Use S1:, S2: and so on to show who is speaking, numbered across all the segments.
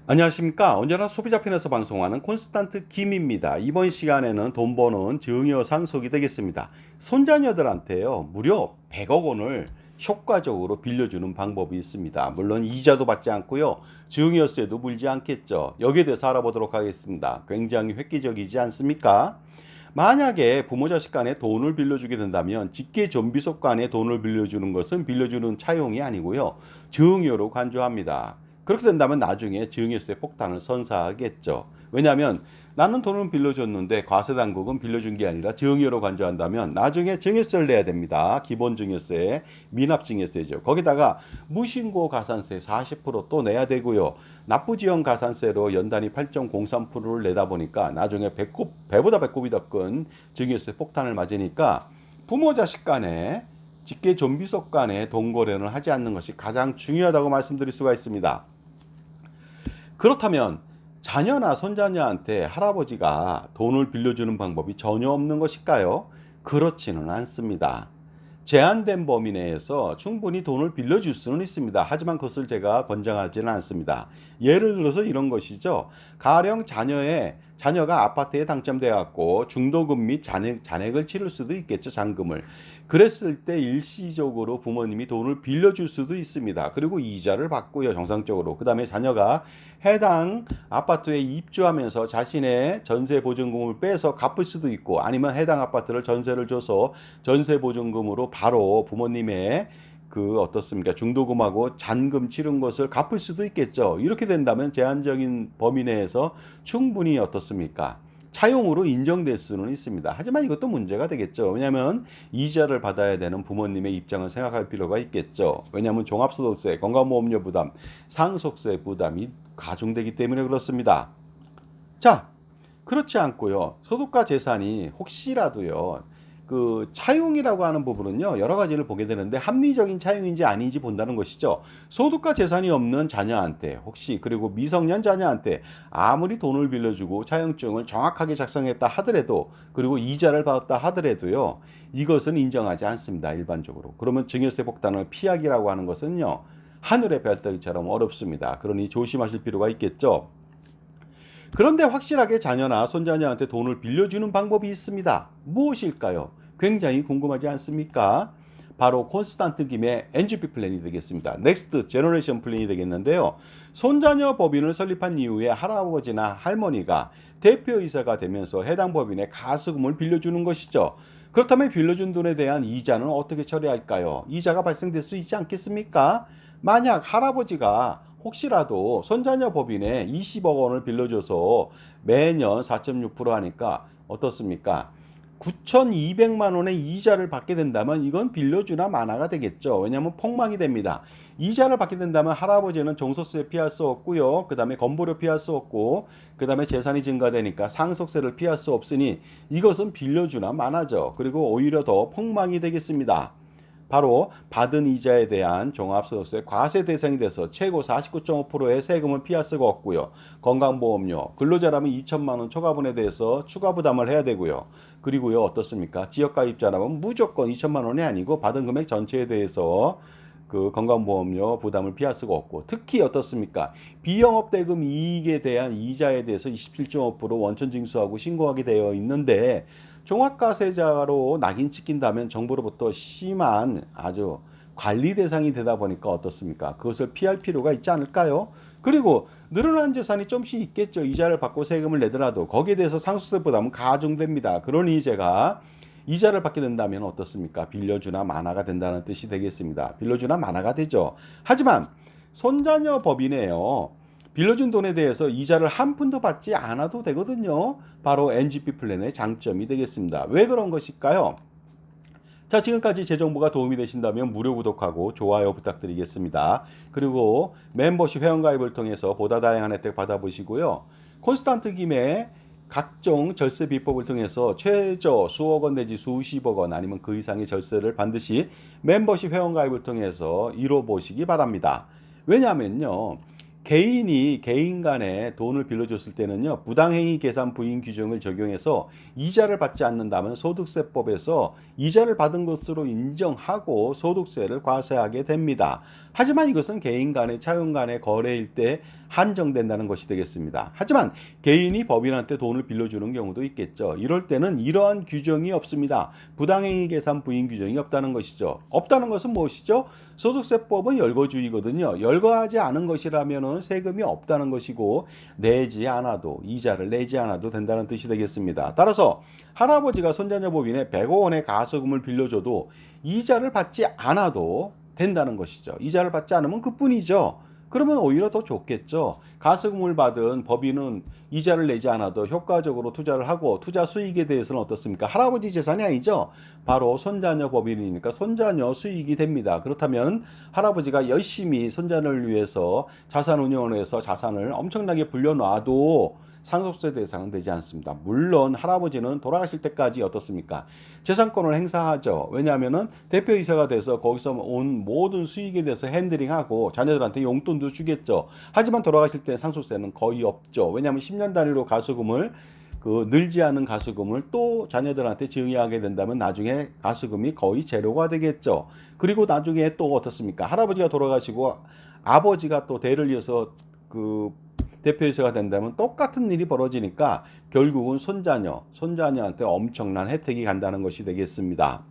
S1: 안녕하십니까. 언제나 소비자편에서 방송하는 콘스탄트 김입니다. 이번 시간에는 돈 버는 증여 상속이 되겠습니다. 손자녀들한테요, 무려 100억 원을 효과적으로 빌려주는 방법이 있습니다. 물론 이자도 받지 않고요, 증여세도 물지 않겠죠. 여기에 대해서 알아보도록 하겠습니다. 굉장히 획기적이지 않습니까? 만약에 부모 자식 간에 돈을 빌려주게 된다면 직계 존비속 간에 돈을 빌려주는 것은 빌려주는 차용이 아니고요, 증여로 간주합니다. 그렇게 된다면 나중에 증여세 폭탄을 선사하겠죠. 왜냐하면 나는 돈을 빌려줬는데 과세당국은 빌려준 게 아니라 증여로 간주한다면 나중에 증여세를 내야 됩니다. 기본 증여세, 미납 증여세죠. 거기다가 무신고 가산세 40%또 내야 되고요. 납부지연 가산세로 연단위 8.03%를 내다 보니까 나중에 배보다 배꼽이 더 큰 증여세 폭탄을 맞으니까 부모 자식 간에 직계 존비속 간에 돈 거래는 하지 않는 것이 가장 중요하다고 말씀드릴 수가 있습니다. 그렇다면 자녀나 손자녀한테 할아버지가 돈을 빌려주는 방법이 전혀 없는 것일까요? 그렇지는 않습니다. 제한된 범위 내에서 충분히 돈을 빌려줄 수는 있습니다. 하지만 그것을 제가 권장하지는 않습니다. 예를 들어서 이런 것이죠. 가령 자녀가 아파트에 당첨돼 갖고 중도금 및 잔액을 치를 수도 있겠죠. 잔금을. 그랬을 때 일시적으로 부모님이 돈을 빌려줄 수도 있습니다. 그리고 이자를 받고요. 정상적으로. 그다음에 자녀가 해당 아파트에 입주하면서 자신의 전세 보증금을 빼서 갚을 수도 있고, 아니면 해당 아파트를 전세를 줘서 전세 보증금으로 바로 부모님의 어떻습니까? 중도금하고 잔금 치른 것을 갚을 수도 있겠죠. 이렇게 된다면 제한적인 범위 내에서 충분히 어떻습니까? 차용으로 인정될 수는 있습니다. 하지만 이것도 문제가 되겠죠. 왜냐하면 이자를 받아야 되는 부모님의 입장을 생각할 필요가 있겠죠. 왜냐하면 종합소득세, 건강보험료 부담, 상속세 부담이 가중되기 때문에 그렇습니다. 자, 그렇지 않고요. 소득과 재산이 혹시라도요, 차용이라고 하는 부분은요, 여러 가지를 보게 되는데 합리적인 차용인지 아닌지 본다는 것이죠. 소득과 재산이 없는 자녀한테 혹시, 그리고 미성년 자녀한테 아무리 돈을 빌려주고 차용증을 정확하게 작성했다 하더라도, 그리고 이자를 받았다 하더라도요, 이것은 인정하지 않습니다. 일반적으로. 그러면 증여세 폭탄을 피하기라고 하는 것은요, 하늘의 별따기처럼 어렵습니다. 그러니 조심하실 필요가 있겠죠. 그런데 확실하게 자녀나 손자녀한테 돈을 빌려주는 방법이 있습니다. 무엇일까요? 굉장히 궁금하지 않습니까? 바로 콘스탄트 김의 NGP 플랜이 되겠습니다. 넥스트 제너레이션 플랜이 되겠는데요. 손자녀 법인을 설립한 이후에 할아버지나 할머니가 대표이사가 되면서 해당 법인에 가수금을 빌려주는 것이죠. 그렇다면 빌려준 돈에 대한 이자는 어떻게 처리할까요? 이자가 발생될 수 있지 않겠습니까? 만약 할아버지가 혹시라도 손자녀 법인에 20억 원을 빌려줘서 매년 4.6% 하니까 어떻습니까? 9,200만 원의 이자를 받게 된다면 이건 빌려주나 마나가 되겠죠. 왜냐하면 폭망이 됩니다. 이자를 받게 된다면 할아버지는 종소세 피할 수 없고요. 그 다음에 건보료 피할 수 없고, 그 다음에 재산이 증가되니까 상속세를 피할 수 없으니 이것은 빌려주나 마나죠. 그리고 오히려 더 폭망이 되겠습니다. 바로 받은 이자에 대한 종합소득세 과세 대상이 돼서 최고 49.5%의 세금을 피할 수가 없고요. 건강보험료, 근로자라면 2천만 원 초과분에 대해서 추가 부담을 해야 되고요. 그리고요, 어떻습니까? 지역가입자라면 무조건 2천만 원이 아니고 받은 금액 전체에 대해서 건강보험료 부담을 피할 수가 없고, 특히 어떻습니까? 비영업대금 이익에 대한 이자에 대해서 27.5% 원천 징수하고 신고하게 되어 있는데, 종합과세자로 낙인 찍힌다면 정부로부터 심한 아주 관리 대상이 되다 보니까 어떻습니까? 그것을 피할 필요가 있지 않을까요? 그리고 늘어난 재산이 좀씩 있겠죠. 이자를 받고 세금을 내더라도 거기에 대해서 상속세 부담은 가중됩니다. 그러니 제가 이자를 받게 된다면 어떻습니까? 빌려주나 마나가 된다는 뜻이 되겠습니다. 빌려주나 마나가 되죠. 하지만 손자녀 법인에요, 빌려준 돈에 대해서 이자를 한 푼도 받지 않아도 되거든요. 바로 NGP 플랜의 장점이 되겠습니다. 왜 그런 것일까요? 자, 지금까지 제 정보가 도움이 되신다면 무료 구독하고 좋아요 부탁드리겠습니다. 그리고 멤버십 회원가입을 통해서 보다 다양한 혜택 받아보시고요. 콘스탄트 김의 각종 절세 비법을 통해서 최저 수억 원 내지 수십억 원 아니면 그 이상의 절세를 반드시 멤버십 회원가입을 통해서 이뤄보시기 바랍니다. 왜냐하면요, 개인 간에 돈을 빌려줬을 때는요, 부당행위 계산 부인 규정을 적용해서 이자를 받지 않는다면 소득세법에서 이자를 받은 것으로 인정하고 소득세를 과세하게 됩니다. 하지만 이것은 개인 간의 차용 간의 거래일 때 한정된다는 것이 되겠습니다. 하지만 개인이 법인한테 돈을 빌려주는 경우도 있겠죠. 이럴 때는 이러한 규정이 없습니다. 부당행위 계산 부인 규정이 없다는 것이죠. 없다는 것은 무엇이죠? 소득세법은 열거주의거든요. 열거하지 않은 것이라면 세금이 없다는 것이고 내지 않아도 이자를 내지 않아도 된다는 뜻이 되겠습니다. 따라서 할아버지가 손자녀 법인에 100억 원의 가소금을 빌려줘도 이자를 받지 않아도 된다는 것이죠. 이자를 받지 않으면 그뿐이죠. 그러면 오히려 더 좋겠죠. 가수금을 받은 법인은 이자를 내지 않아도 효과적으로 투자를 하고 투자 수익에 대해서는 어떻습니까? 할아버지 재산이 아니죠. 바로 손자녀 법인이니까 손자녀 수익이 됩니다. 그렇다면 할아버지가 열심히 손자녀를 위해서 자산 운용을 해서 자산을 엄청나게 불려놔도 상속세 대상은 되지 않습니다. 물론 할아버지는 돌아가실 때까지 어떻습니까? 재산권을 행사하죠. 왜냐하면은 대표이사가 돼서 거기서 온 모든 수익에 대해서 핸들링하고 자녀들한테 용돈도 주겠죠. 하지만 돌아가실 때 상속세는 거의 없죠. 왜냐하면 10년 단위로 가수금을 늘지 않은 가수금을 또 자녀들한테 증여하게 된다면 나중에 가수금이 거의 제로가 되겠죠. 그리고 나중에 또 어떻습니까? 할아버지가 돌아가시고 아버지가 또 대를 이어서 대표이사가 된다면 똑같은 일이 벌어지니까 결국은 손자녀한테 엄청난 혜택이 간다는 것이 되겠습니다.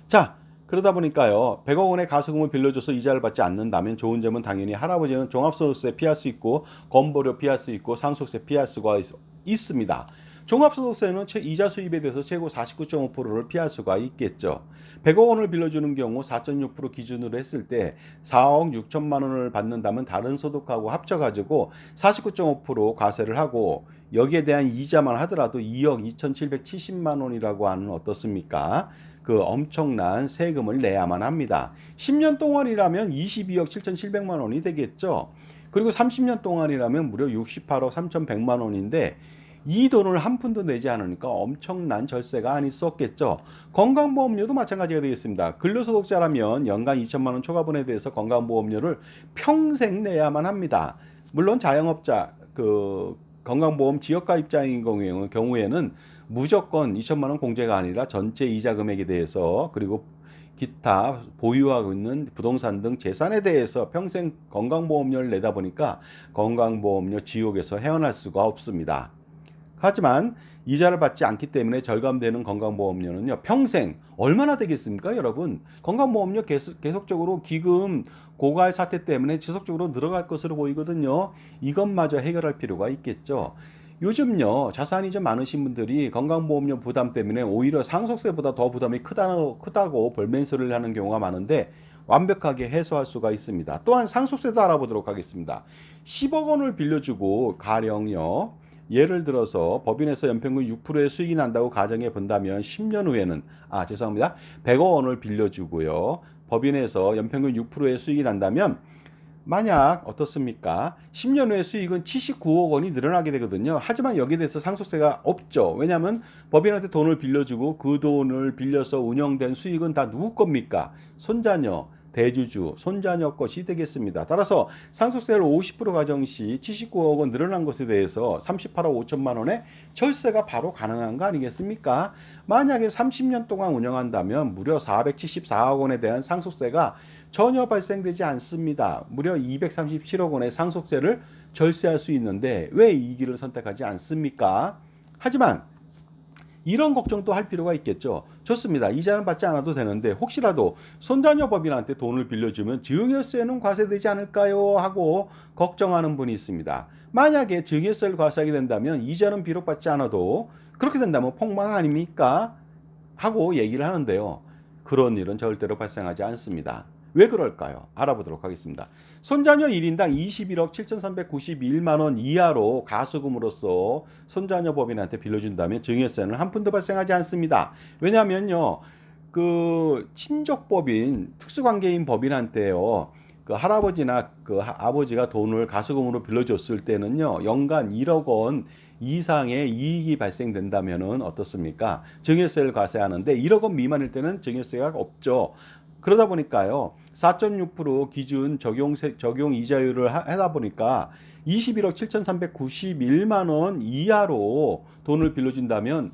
S1: 자, 그러다 보니까요. 100억 원의 가수금을 빌려줘서 이자를 받지 않는다면 좋은 점은 당연히 할아버지는 종합소득세 피할 수 있고 건보료 피할 수 있고 상속세 피할 수가 있습니다. 종합소득세는 이자 수입에 대해서 최고 49.5%를 피할 수가 있겠죠. 100억 원을 빌려주는 경우 4.6% 기준으로 했을 때 4억 6천만 원을 받는다면 다른 소득하고 합쳐가지고 49.5% 과세를 하고 여기에 대한 이자만 하더라도 2억 2,770만 원이라고 하는 어떻습니까? 그 엄청난 세금을 내야만 합니다. 10년 동안이라면 22억 7,700만 원이 되겠죠. 그리고 30년 동안이라면 무려 68억 3,100만 원인데 이 돈을 한 푼도 내지 않으니까 엄청난 절세가 아닐 수 없겠죠. 건강보험료도 마찬가지가 되겠습니다. 근로소득자라면 연간 2천만 원 초과분에 대해서 건강보험료를 평생 내야만 합니다. 물론 자영업자 건강보험 지역가입자인 경우에는 무조건 2천만 원 공제가 아니라 전체 이자 금액에 대해서 그리고 기타 보유하고 있는 부동산 등 재산에 대해서 평생 건강보험료를 내다 보니까 건강보험료 지옥에서 헤어날 수가 없습니다. 하지만 이자를 받지 않기 때문에 절감되는 건강보험료는요, 평생 얼마나 되겠습니까, 여러분? 건강보험료 계속적으로 기금 고갈 사태 때문에 지속적으로 늘어갈 것으로 보이거든요. 이것마저 해결할 필요가 있겠죠. 요즘요, 자산이 좀 많으신 분들이 건강보험료 부담 때문에 오히려 상속세보다 더 부담이 크다고 볼멘소리를 하는 경우가 많은데 완벽하게 해소할 수가 있습니다. 또한 상속세도 알아보도록 하겠습니다. 10억 원을 빌려주고 가령요, 예를 들어서 법인에서 연평균 6%의 수익이 난다고 가정해 본다면 10년 후에는 100억 원을 빌려주고요. 법인에서 연평균 6%의 수익이 난다면 만약 어떻습니까? 10년 후에 수익은 79억 원이 늘어나게 되거든요. 하지만 여기에 대해서 상속세가 없죠. 왜냐하면 법인한테 돈을 빌려주고 그 돈을 빌려서 운영된 수익은 다 누구 겁니까? 손자녀, 대주주, 손자녀 것이 되겠습니다. 따라서 상속세를 50% 가정 시 79억 원 늘어난 것에 대해서 38억 5천만 원의 철세가 바로 가능한 거 아니겠습니까? 만약에 30년 동안 운영한다면 무려 474억 원에 대한 상속세가 전혀 발생되지 않습니다. 무려 237억 원의 상속세를 절세할 수 있는데 왜 이 길을 선택하지 않습니까? 하지만 이런 걱정도 할 필요가 있겠죠. 좋습니다. 이자는 받지 않아도 되는데 혹시라도 손자녀 법인한테 돈을 빌려주면 증여세는 과세되지 않을까요? 하고 걱정하는 분이 있습니다. 만약에 증여세를 과세하게 된다면 이자는 비록 받지 않아도 그렇게 된다면 폭망 아닙니까? 하고 얘기를 하는데요. 그런 일은 절대로 발생하지 않습니다. 왜 그럴까요? 알아보도록 하겠습니다. 손자녀 1인당 21억 7,391만 원 이하로 가수금으로서 손자녀 법인한테 빌려준다면 증여세는 한 푼도 발생하지 않습니다. 왜냐하면요, 친족법인 특수관계인 법인한테요, 할아버지나 아버지가 돈을 가수금으로 빌려줬을 때는요, 연간 1억 원 이상의 이익이 발생된다면은 어떻습니까? 증여세를 과세하는데 1억 원 미만일 때는 증여세가 없죠. 그러다 보니까요, 4.6% 기준 적용 이자율을 하다 보니까 21억 7,391만 원 이하로 돈을 빌려준다면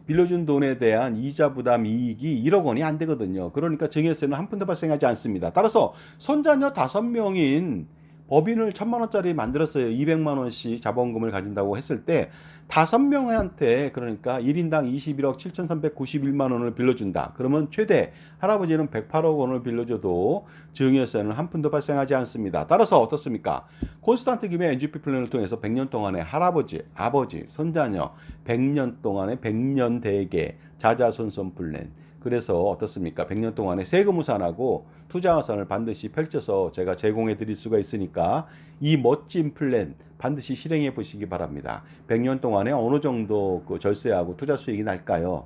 S1: 빌려준 돈에 대한 이자 부담 이익이 1억 원이 안 되거든요. 그러니까 증여세는 한 푼도 발생하지 않습니다. 따라서 손자녀 5명인 법인을 1,000만 원짜리 만들었어요. 200만 원씩 자본금을 가진다고 했을 때 5명한테 그러니까 1인당 21억 7,391만 원을 빌려준다. 그러면 최대 할아버지는 108억 원을 빌려줘도 증여세는 한 푼도 발생하지 않습니다. 따라서 어떻습니까? 콘스탄트 김의 NGP 플랜을 통해서 100년 동안의 할아버지, 아버지, 손자녀 100년 동안의 100년 대계 자자손손 플랜. 그래서 어떻습니까? 100년 동안의 세금 우산하고 투자 우산을 반드시 펼쳐서 제가 제공해 드릴 수가 있으니까 이 멋진 플랜 반드시 실행해 보시기 바랍니다. 100년 동안에 어느 정도 그 절세하고 투자 수익이 날까요?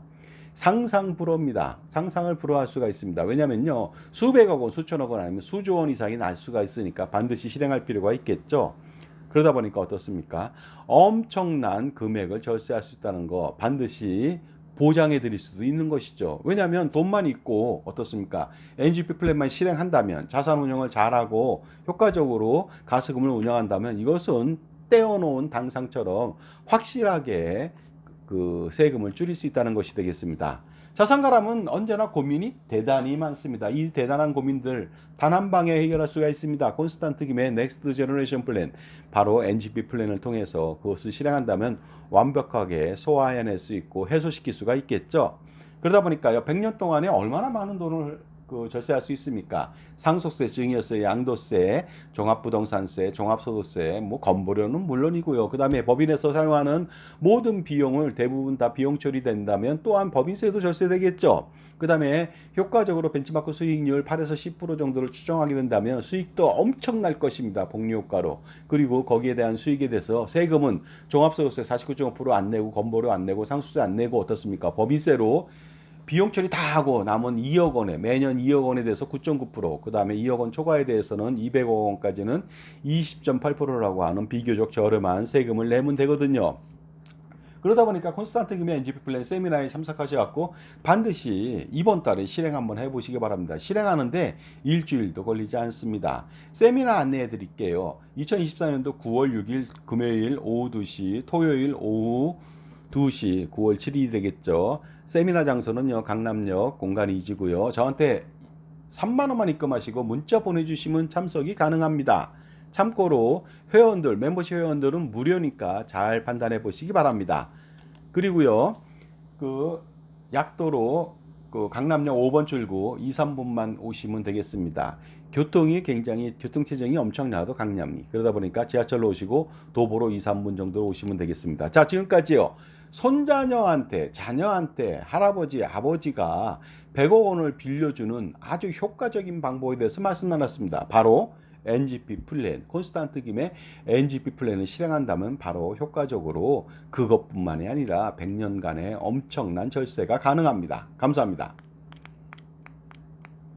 S1: 상상 불허입니다. 상상을 불허할 수가 있습니다. 왜냐면요. 수백억 원, 수천억 원 아니면 수조 원 이상이 날 수가 있으니까 반드시 실행할 필요가 있겠죠. 그러다 보니까 어떻습니까? 엄청난 금액을 절세할 수 있다는 거 반드시 보장해 드릴 수도 있는 것이죠. 왜냐하면 돈만 있고 어떻습니까? NGP 플랜만 실행한다면 자산 운영을 잘하고 효과적으로 가스금을 운영한다면 이것은 떼어놓은 당상처럼 확실하게 그 세금을 줄일 수 있다는 것이 되겠습니다. 자산가람은 언제나 고민이 대단히 많습니다. 이 대단한 고민들 단 한 방에 해결할 수가 있습니다. 콘스탄트 김의 넥스트 제너레이션 플랜, 바로 NGP 플랜을 통해서 그것을 실행한다면 완벽하게 소화해낼 수 있고 해소시킬 수가 있겠죠. 그러다 보니까요, 100년 동안에 얼마나 많은 돈을 그 절세할 수 있습니까? 상속세, 증여세, 양도세, 종합부동산세, 종합소득세, 뭐 건보료는 물론이고요. 그 다음에 법인에서 사용하는 모든 비용을 대부분 다 비용 처리된다면 또한 법인세도 절세되겠죠. 그 다음에 효과적으로 벤치마크 수익률 8에서 10% 정도를 추정하게 된다면 수익도 엄청날 것입니다. 복리 효과로. 그리고 거기에 대한 수익에 대해서 세금은 종합소득세 49.5%안 내고 건보료 안 내고 상수세 안 내고 어떻습니까? 법인세로 비용 처리 다 하고 남은 2억 원에 매년 2억 원에 대해서 9.9%, 그 다음에 2억 원 초과에 대해서는 200억 원까지는 20.8%라고 하는 비교적 저렴한 세금을 내면 되거든요. 그러다 보니까 콘스탄트 김의 NGP 플랜 세미나에 참석하셔갖고 반드시 이번 달에 실행 한번 해보시기 바랍니다. 실행하는데 일주일도 걸리지 않습니다. 세미나 안내해 드릴게요. 2024년도 9월 6일 금요일 오후 2시, 토요일 오후 2시, 9월 7일이 되겠죠. 세미나 장소는요, 강남역 공간 2지고요. 저한테 3만 원만 입금하시고 문자 보내주시면 참석이 가능합니다. 참고로 회원들, 멤버십 회원들은 무료니까 잘 판단해 보시기 바랍니다. 그리고요, 그 약도로 그 강남역 5번 출구 2, 3분만 오시면 되겠습니다. 교통이 굉장히 교통체증이 엄청나도 강남이 그러다 보니까 지하철로 오시고 도보로 2, 3분 정도 오시면 되겠습니다. 자, 지금까지요. 손자녀한테, 자녀한테 할아버지, 아버지가 100억 원을 빌려주는 아주 효과적인 방법에 대해서 말씀 나눴습니다. 바로 NGP 플랜, 콘스탄트 김의 NGP 플랜을 실행한다면 바로 효과적으로 그것뿐만이 아니라 100년간의 엄청난 절세가 가능합니다. 감사합니다.